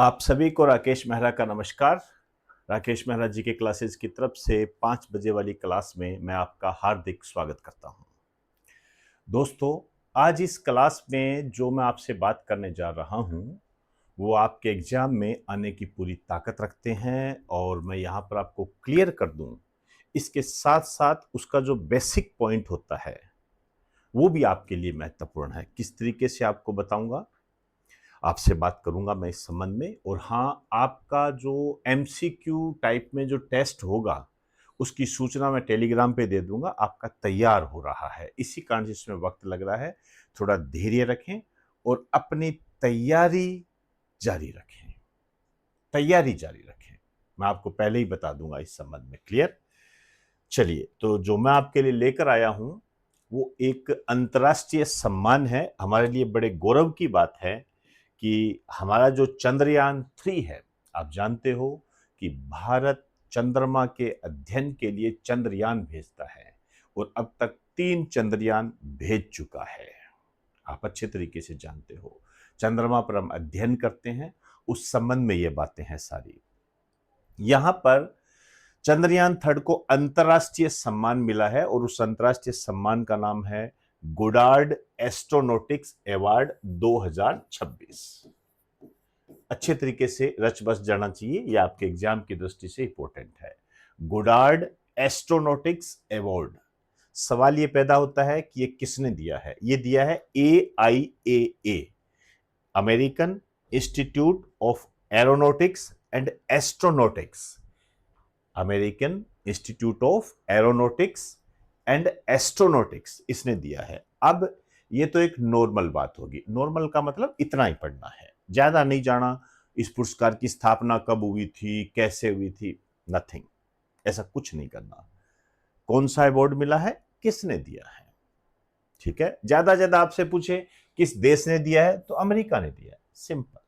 आप सभी को राकेश मेहरा का नमस्कार। राकेश मेहरा जी के क्लासेस की तरफ से 5 बजे वाली क्लास में मैं आपका हार्दिक स्वागत करता हूं। दोस्तों, आज इस क्लास में जो मैं आपसे बात करने जा रहा हूं वो आपके एग्जाम में आने की पूरी ताकत रखते हैं और मैं यहां पर आपको क्लियर कर दूं। इसके साथ साथ उसका जो बेसिक पॉइंट होता है वो भी आपके लिए महत्वपूर्ण है। किस तरीके से आपको बताऊंगा, आपसे बात करूंगा मैं इस संबंध में। और हाँ, आपका जो एमसीक्यू टाइप में जो टेस्ट होगा उसकी सूचना मैं टेलीग्राम पे दे दूंगा। आपका तैयार हो रहा है, इसी कारण से इसमें वक्त लग रहा है। थोड़ा धैर्य रखें और अपनी तैयारी जारी रखें। तैयारी जारी रखें, मैं आपको पहले ही बता दूंगा इस संबंध में। क्लियर? चलिए, तो जो मैं आपके लिए लेकर आया हूं वो एक अंतर्राष्ट्रीय सम्मान है। हमारे लिए बड़े गौरव की बात है कि हमारा जो चंद्रयान-3 है, आप जानते हो कि भारत चंद्रमा के अध्ययन के लिए चंद्रयान भेजता है और अब तक 3 चंद्रयान भेज चुका है। आप अच्छे तरीके से जानते हो, चंद्रमा पर हम अध्ययन करते हैं, उस संबंध में ये बातें हैं सारी। यहां पर चंद्रयान-3 को अंतर्राष्ट्रीय सम्मान मिला है और उस अंतर्राष्ट्रीय सम्मान का नाम है गोडार्ड एस्ट्रोनॉटिक्स अवार्ड 2026। अच्छे तरीके से रच बस जाना चाहिए, यह आपके एग्जाम की दृष्टि से इंपॉर्टेंट है। Goddard astronautics award. सवाल यह पैदा होता है कि यह किसने दिया है? यह दिया है AIAA, American institute of aeronautics and astronautics. American institute of aeronautics and astronautics इसने दिया है। अब ये तो एक नॉर्मल बात होगी। नॉर्मल का मतलब इतना ही पढ़ना है, ज्यादा नहीं जाना। इस पुरस्कार की स्थापना कब हुई थी, कैसे हुई थी, नथिंग, ऐसा कुछ नहीं करना। कौन सा अवार्ड मिला है, किसने दिया है, ठीक है। ज्यादा आपसे पूछे किस देश ने दिया है तो अमेरिका ने दिया है, सिंपल।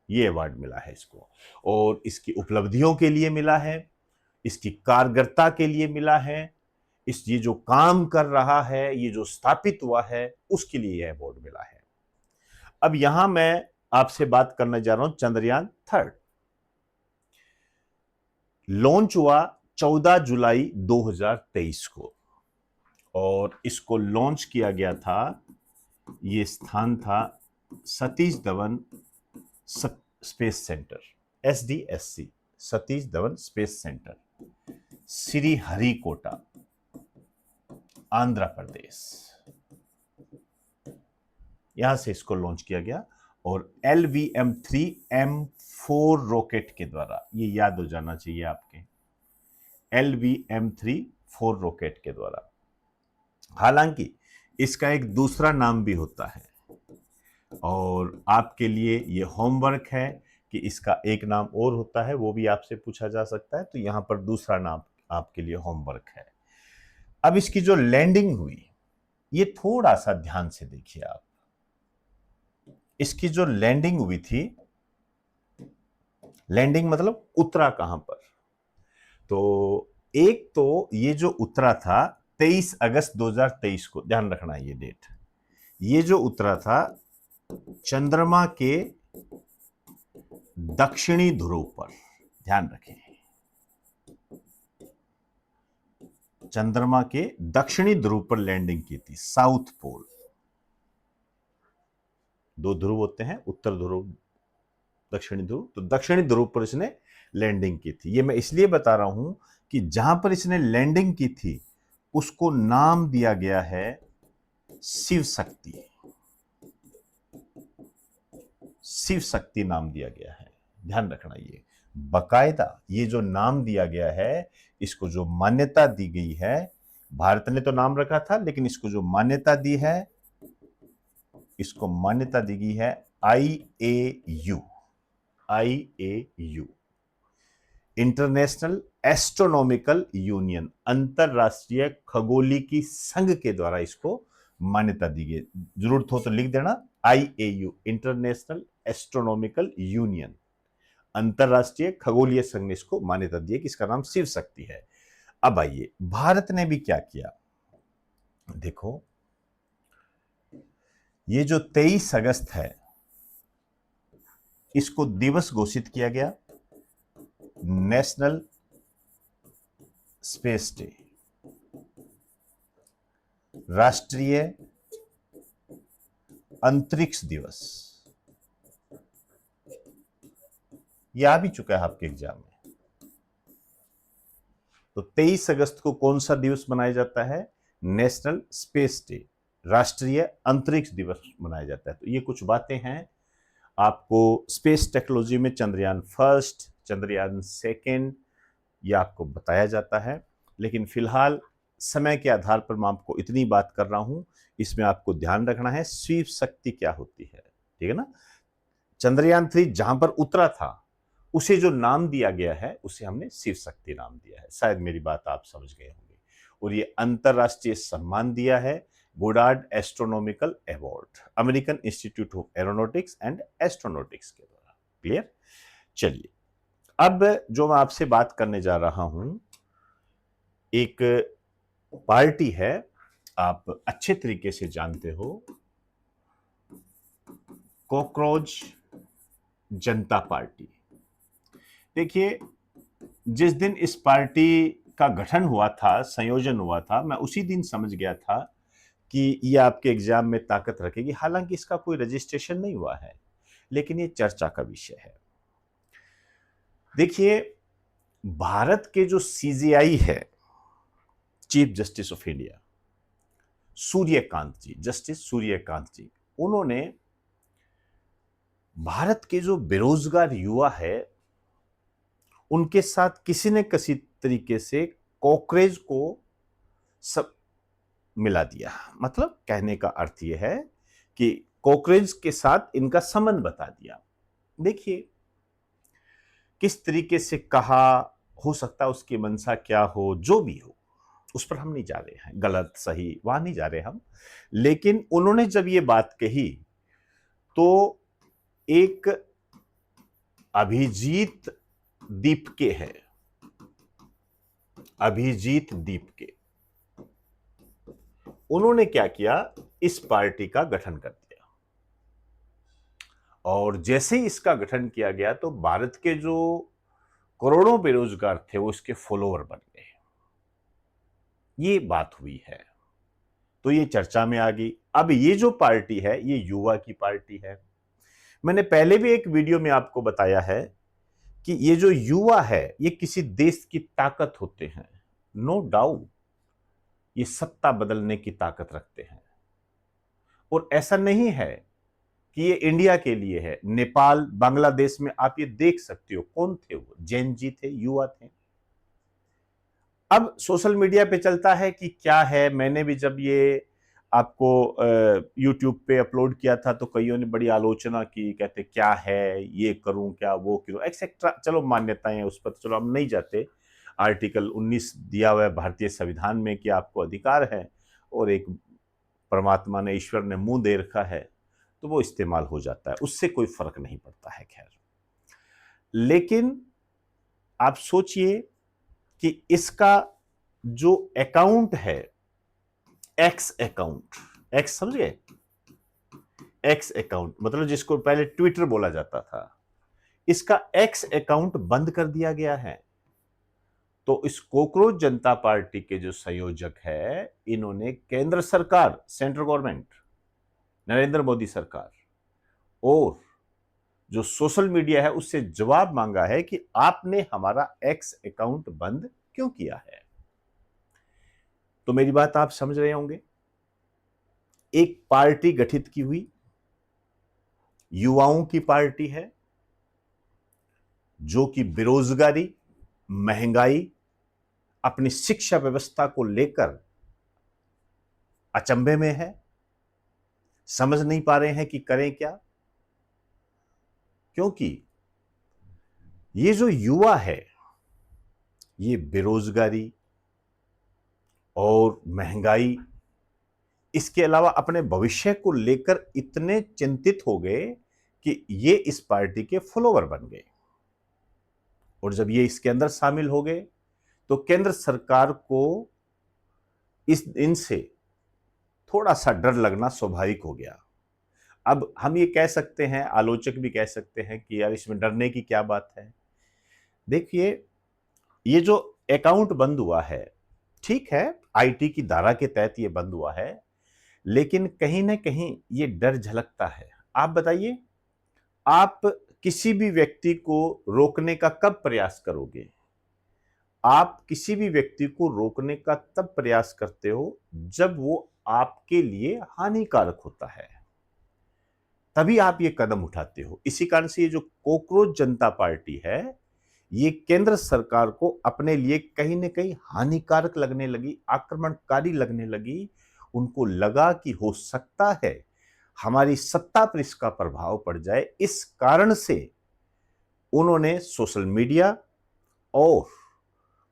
ये अवार्ड मिला है इसको और इसकी उपलब्धियों के लिए मिला है, इसकी कारगरता के लिए मिला है, ये जो काम कर रहा है, ये जो स्थापित हुआ है, उसके लिए यह अवार्ड मिला है। अब यहां मैं आपसे बात करने जा रहा हूं चंद्रयान-3। लॉन्च हुआ 14 जुलाई 2023 को और इसको लॉन्च किया गया था। ये स्थान था Satish Dhawan space centre, SDSC, Satish Dhawan space centre, Sriharikota, Andhra Pradesh. यहां से इसको लॉन्च किया गया और LVM-3M4 रॉकेट के द्वारा, ये याद हो जाना चाहिए आपके, LVM-3-4 रॉकेट के द्वारा। हालांकि इसका एक दूसरा नाम भी होता है और आपके लिए ये होमवर्क है कि इसका एक नाम और होता है, वो भी आपसे पूछा जा सकता है। तो यहां पर दूसरा नाम आपके लिए होमवर्क है। अब इसकी जो लैंडिंग हुई, ये थोड़ा सा ध्यान से देखिए आप। इसकी जो लैंडिंग हुई थी, लैंडिंग मतलब उतरा कहां पर, तो एक तो ये जो उतरा था 23 अगस्त 2023 को, ध्यान रखना ये डेट। ये जो उतरा था चंद्रमा के दक्षिणी ध्रुव पर, ध्यान रखें, चंद्रमा के दक्षिणी ध्रुव पर लैंडिंग की थी, साउथ पोल। दो ध्रुव होते हैं, उत्तर ध्रुव, दक्षिणी ध्रुव। तो दक्षिणी ध्रुव पर इसने लैंडिंग की थी। ये मैं इसलिए बता रहा हूं कि जहां पर इसने लैंडिंग की थी उसको नाम दिया गया है शिव शक्ति। शिव शक्ति नाम दिया गया है, ध्यान रखना। ये बकायदा ये जो नाम दिया गया है, इसको जो मान्यता दी गई है, भारत ने तो नाम रखा था, लेकिन इसको जो मान्यता दी है, इसको मान्यता दी गई है IAU, IAU, international astronomical union, अंतरराष्ट्रीय खगोलिकी संघ के द्वारा इसको मान्यता दी गई। जरूरत हो तो लिख देना, IAU, इंटरनेशनल एस्ट्रोनॉमिकल यूनियन, अंतरराष्ट्रीय खगोलीय संघ ने इसको मान्यता दी है कि इसका नाम शिव शक्ति है। अब आइए, भारत ने भी क्या किया, देखो। ये जो 23 अगस्त है, इसको दिवस घोषित किया गया, नेशनल स्पेस डे, राष्ट्रीय अंतरिक्ष दिवस। यह आ भी चुका है आपके एग्जाम में। तो 23 अगस्त को कौन सा दिवस मनाया जाता है? नेशनल स्पेस डे, राष्ट्रीय अंतरिक्ष दिवस मनाया जाता है। तो ये कुछ बातें हैं आपको स्पेस टेक्नोलॉजी में। चंद्रयान फर्स्ट, चंद्रयान सेकेंड, ये आपको बताया जाता है। लेकिन फिलहाल समय के आधार पर मैं आपको इतनी बात कर रहा हूं, इसमें आपको ध्यान रखना है स्वीप शक्ति क्या होती है, ठीक है ना। चंद्रयान 3 जहां पर उतरा था उसे जो नाम दिया गया है उसे हमने शिव शक्ति नाम दिया है। शायद मेरी बात आप समझ गए होंगे। और ये अंतरराष्ट्रीय सम्मान दिया है, Goddard astronomical award, American institute of aeronautics and astronautics के द्वारा। क्लियर? चलिए, अब जो मैं आपसे बात करने जा रहा हूं, एक पार्टी है, आप अच्छे तरीके से जानते हो, कॉकरोच जनता पार्टी। देखिए, जिस दिन इस पार्टी का गठन हुआ था, संयोजन हुआ था, मैं उसी दिन समझ गया था कि ये आपके एग्जाम में ताकत रखेगी। हालांकि इसका कोई रजिस्ट्रेशन नहीं हुआ है, लेकिन ये चर्चा का विषय है। देखिए, भारत के जो सीजेआई है, chief justice of India, Suryakant ji, justice Suryakant ji, उन्होंने भारत के जो बेरोजगार युवा है उनके साथ किसी न किसी तरीके से कॉकरेज को सब मिला दिया। मतलब कहने का अर्थ यह है कि कॉकरेज के साथ इनका संबंध बता दिया। देखिए, किस तरीके से कहा, हो सकता है उसकी मंशा क्या हो, जो भी हो, उस पर हम नहीं जा रहे हैं, गलत सही वहां नहीं जा रहे हम। लेकिन उन्होंने जब ये बात कही तो एक अभिजीत दीपके है, अभिजीत दीपके, उन्होंने क्या किया, इस पार्टी का गठन कर दिया। और जैसे ही इसका गठन किया गया तो भारत के जो करोड़ों बेरोजगार थे वो इसके फॉलोअर बन गए। ये बात हुई है, तो ये चर्चा में आ गई। अब ये जो पार्टी है ये युवा की पार्टी है। मैंने पहले भी एक वीडियो में आपको बताया है कि ये जो युवा है ये किसी देश की ताकत होते हैं। नो डाउट ये सत्ता बदलने की ताकत रखते हैं। और ऐसा नहीं है कि ये इंडिया के लिए है। नेपाल, बांग्लादेश में आप ये देख सकते हो, कौन थे वो? जैन जी थे, युवा थे। अब सोशल मीडिया पे चलता है कि क्या है, मैंने भी जब ये आपको यूट्यूब पे अपलोड किया था तो कईयों ने बड़ी आलोचना की, कहते क्या है, ये करूं क्या, वो करूं, एक्सेट्रा। चलो मान्यताएं उस पर चलो हम नहीं जाते। आर्टिकल 19 दिया हुआ है भारतीय संविधान में कि आपको अधिकार है, और एक परमात्मा ने, ईश्वर ने मुंह दे रखा है तो वो इस्तेमाल हो जाता है, उससे कोई फर्क नहीं पड़ता है। खैर, लेकिन आप सोचिए कि इसका जो अकाउंट है, एक्स अकाउंट, एक्स समझिए, एक्स अकाउंट मतलब जिसको पहले ट्विटर बोला जाता था, इसका एक्स अकाउंट बंद कर दिया गया है। तो इस कॉकरोच जनता पार्टी के जो संयोजक है, इन्होंने केंद्र सरकार, सेंट्रल गवर्नमेंट, नरेंद्र मोदी सरकार और जो सोशल मीडिया है उससे जवाब मांगा है कि आपने हमारा एक्स अकाउंट बंद क्यों किया है। तो मेरी बात आप समझ रहे होंगे। एक पार्टी गठित की हुई, युवाओं की पार्टी है, जो कि बेरोजगारी, महंगाई, अपनी शिक्षा व्यवस्था को लेकर अचंभे में है, समझ नहीं पा रहे हैं कि करें क्या। क्योंकि ये जो युवा है ये बेरोजगारी और महंगाई, इसके अलावा अपने भविष्य को लेकर इतने चिंतित हो गए कि ये इस पार्टी के फॉलोवर बन गए। और जब ये इसके अंदर शामिल हो गए तो केंद्र सरकार को इनसे थोड़ा सा डर लगना स्वाभाविक हो गया। अब हम ये कह सकते हैं, आलोचक भी कह सकते हैं कि यार इसमें डरने की क्या बात है। देखिए, ये जो अकाउंट बंद हुआ है, ठीक है, आईटी की धारा के तहत ये बंद हुआ है, लेकिन कहीं ना कहीं ये डर झलकता है। आप बताइए, आप किसी भी व्यक्ति को रोकने का कब प्रयास करोगे? आप किसी भी व्यक्ति को रोकने का तब प्रयास करते हो जब वो आपके लिए हानिकारक होता है, तभी आप ये कदम उठाते हो। इसी कारण से ये जो कॉकरोच जनता पार्टी है, ये केंद्र सरकार को अपने लिए कहीं ना कहीं हानिकारक लगने लगी, आक्रमणकारी लगने लगी। उनको लगा कि हो सकता है हमारी सत्ता पर इसका प्रभाव पड़ जाए। इस कारण से उन्होंने सोशल मीडिया और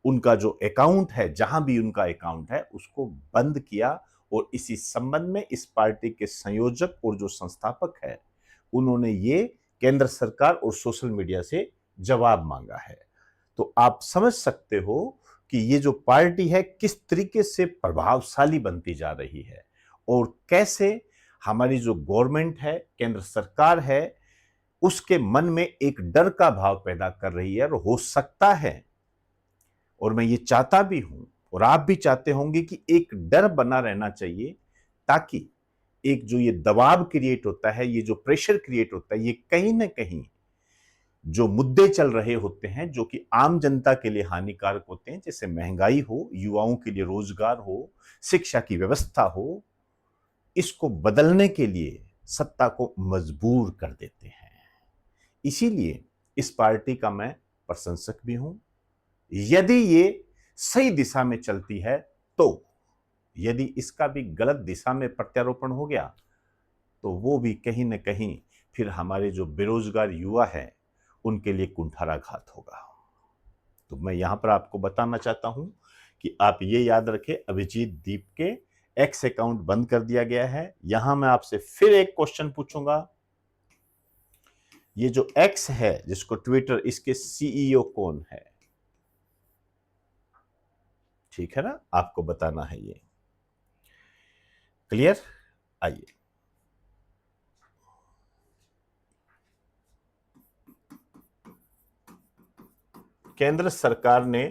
उनका जो अकाउंट है, जहां भी उनका अकाउंट है, उसको बंद किया। और इसी संबंध में इस पार्टी के संयोजक और जो संस्थापक है, उन्होंने ये केंद्र सरकार और सोशल मीडिया से जवाब मांगा है। तो आप समझ सकते हो कि ये जो पार्टी है किस तरीके से प्रभावशाली बनती जा रही है और कैसे हमारी जो गवर्नमेंट है, केंद्र सरकार है, उसके मन में एक डर का भाव पैदा कर रही है। और हो सकता है, और मैं ये चाहता भी हूं और आप भी चाहते होंगे कि एक डर बना रहना चाहिए, ताकि एक जो ये दबाव क्रिएट होता है, ये जो प्रेशर क्रिएट होता है, ये कहीं ना कहीं जो मुद्दे चल रहे होते हैं जो कि आम जनता के लिए हानिकारक होते हैं, जैसे महंगाई हो, युवाओं के लिए रोजगार हो, शिक्षा की व्यवस्था हो, इसको बदलने के लिए सत्ता को मजबूर कर देते हैं। इसीलिए इस पार्टी का मैं प्रशंसक भी हूं। यदि ये सही दिशा में चलती है तो, यदि इसका भी गलत दिशा में प्रत्यारोपण हो गया तो वो भी कहीं ना कहीं फिर हमारे जो बेरोजगार युवा हैं उनके लिए कुंठाराघात होगा। तो मैं यहां पर आपको बताना चाहता हूं कि आप ये याद रखें, अभिजीत दीप के एक्स अकाउंट बंद कर दिया गया है। यहां मैं आपसे फिर एक क्वेश्चन पूछूंगा, ये जो एक्स है जिसको ट्विटर, इसके सीईओ कौन है? ठीक है ना, आपको बताना है ये। क्लियर? आइए, केंद्र सरकार ने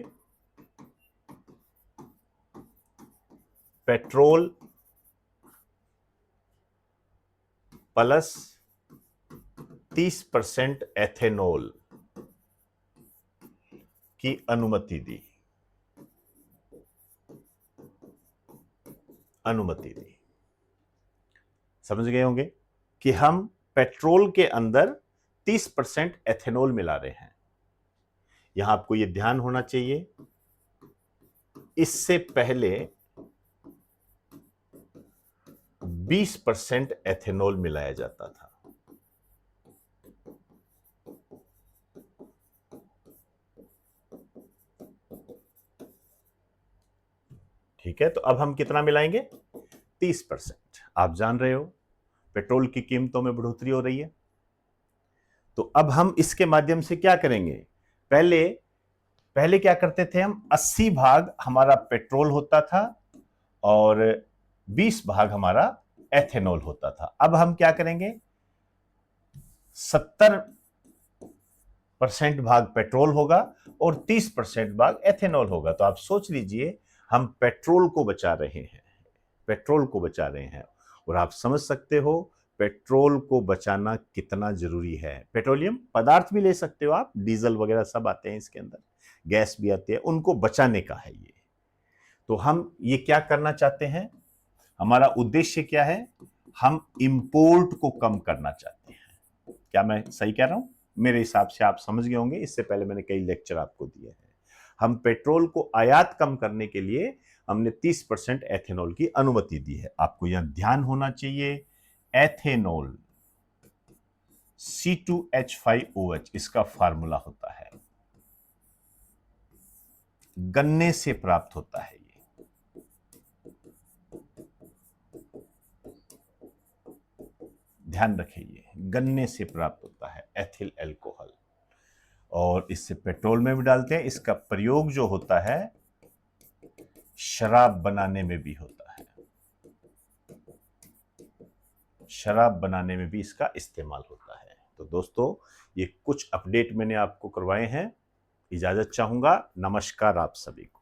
पेट्रोल प्लस 30% एथेनॉल की अनुमति दी। समझ गए होंगे कि हम पेट्रोल के अंदर 30% एथेनॉल मिला रहे हैं। यहां आपको यह ध्यान होना चाहिए, इससे पहले 20% एथेनॉल मिलाया जाता था। ठीक है, तो अब हम कितना मिलाएंगे? 30%। आप जान रहे हो पेट्रोल की कीमतों में बढ़ोतरी हो रही है, तो अब हम इसके माध्यम से क्या करेंगे? पहले पहले क्या करते थे हम, 80 भाग हमारा पेट्रोल होता था और 20 भाग हमारा एथेनॉल होता था। अब हम क्या करेंगे, 70% भाग पेट्रोल होगा और 30% भाग एथेनॉल होगा। तो आप सोच लीजिए, हम पेट्रोल को बचा रहे हैं, पेट्रोल को बचा रहे हैं। और आप समझ सकते हो पेट्रोल को बचाना कितना जरूरी है। पेट्रोलियम पदार्थ भी ले सकते हो आप, डीजल वगैरह सब आते हैं इसके अंदर, गैस भी आती है, उनको बचाने का है ये। तो हम ये क्या करना चाहते हैं, हमारा उद्देश्य क्या है? हम इंपोर्ट को कम करना चाहते हैं। क्या मैं सही कह रहा हूं? मेरे हिसाब से आप समझ गए होंगे, इससे पहले मैंने कई लेक्चर आपको दिए हैं। हम पेट्रोल को आयात कम करने के लिए हमने 30% एथेनॉल की अनुमति दी है। आपको यह ध्यान होना चाहिए, एथेनॉल C2H5OH इसका फार्मूला होता है, गन्ने से प्राप्त होता है। ये ध्यान रखिए, गन्ने से प्राप्त होता है एथिल एल्कोहल, और इससे पेट्रोल में भी डालते हैं। इसका प्रयोग जो होता है शराब बनाने में भी होता है। शराब बनाने में भी इसका इस्तेमाल होता है। तो दोस्तों, ये कुछ अपडेट मैंने आपको करवाए हैं। इजाज़त चाहूँगा। नमस्कार आप सभी को।